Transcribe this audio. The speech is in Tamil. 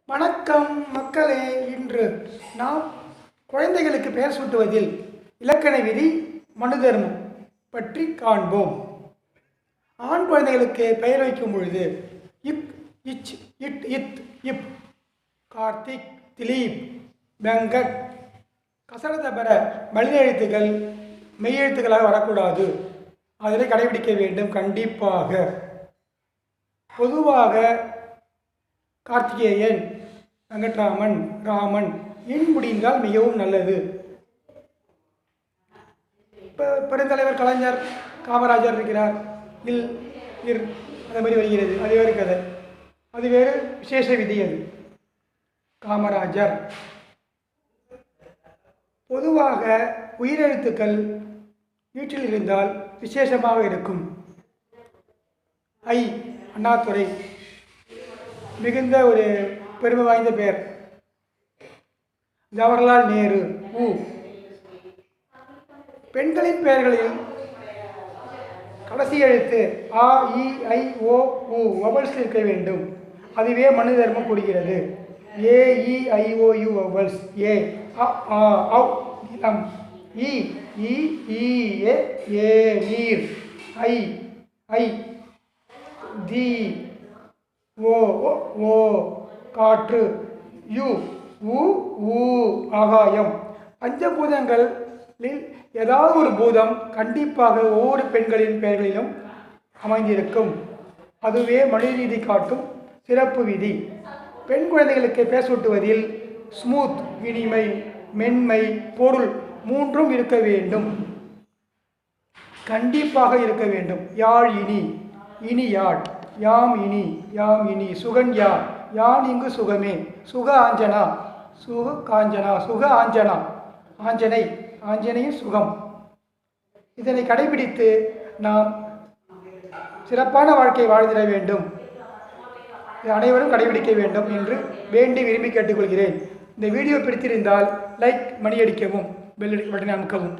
வணக்கம் மக்களே. இன்று நாம் குழந்தைகளுக்கு பெயர் சூட்டுவதில் இலக்கண விதி மனு தர்மம் பற்றி காண்போம். ஆண் குழந்தைகளுக்கு பெயர் வைக்கும் பொழுது இப், இச், இட், இத், இப், கார்த்திக், திலீப், வெங்கட், கசடதபர மனித எழுத்துக்கள் மெய்யெழுத்துக்களாக வரக்கூடாது. அதனை கடைபிடிக்க வேண்டும் கண்டிப்பாக. பொதுவாக கார்த்திகேயன், வெங்கட்ராமன், ராமன் இன் முடிந்தால் மிகவும் நல்லது. இப்போ பெருந்தலைவர் கலைஞர், காமராஜர் இருக்கிறார், இல் இர் அந்த மாதிரி வருகிறது. அது வேறு கதை, அது வேறு விசேஷ விதி. அது காமராஜர். பொதுவாக உயிரெழுத்துக்கள் வீட்டில் இருந்தால் விசேஷமாக இருக்கும். ஐ, அண்ணாதுரை மிகுந்த ஒரு பெருமை வாய்ந்த பெயர். ஜவஹர்லால் நேரு. உ. பெண்களின் பெயர்களில் கடைசி எழுத்து ஆ, இ, ஐ, ஓ, உ வவல்ஸ் இருக்க வேண்டும். அதுவே மனு தர்மம் கூறுகிறது. ஏ, இ, ஐ, ஓ, யு வவல்ஸ். ஏ, அ, ஆ, அவ் நிலம். இ, ஈ, ஏ, ஏ நீர். ஐ, ஐ தி, ஓ, ஓ காற்று. யு, உ, ஊ ஆகாயம். பஞ்சபூதங்களில் ஏதாவது ஒரு பூதம் கண்டிப்பாக ஒவ்வொரு பெண்களின் பெயர்களிலும் அமைந்திருக்கும். அதுவே மனித நீதி காட்டும் சிறப்பு விதி. பெண் குழந்தைகளுக்கு பெயர் சூட்டுவதில் ஸ்மூத் இனிமை, மென்மை, பொருள் மூன்றும் இருக்க வேண்டும். கண்டிப்பாக இருக்க வேண்டும். யாழ் இனி, இனி யாழ். யாம் இனி, யாம் இனி. சுகன் யார், யான் இங்கு சுகமே. சுக ஆஞ்சனா, சுக காஞ்சனா, சுக ஆஞ்சனா, ஆஞ்சனை, ஆஞ்சனையும் சுகம். இதனை கடைபிடித்து நாம் சிறப்பான வாழ்க்கை வாழ்ந்திட வேண்டும். அனைவரும் கடைபிடிக்க வேண்டும் என்று வேண்டி விரும்பி கேட்டுக்கொள்கிறேன். இந்த வீடியோ பிடித்திருந்தால் லைக், மணி அடிக்கவும், பெல் பட்டனை அமுக்கவும்.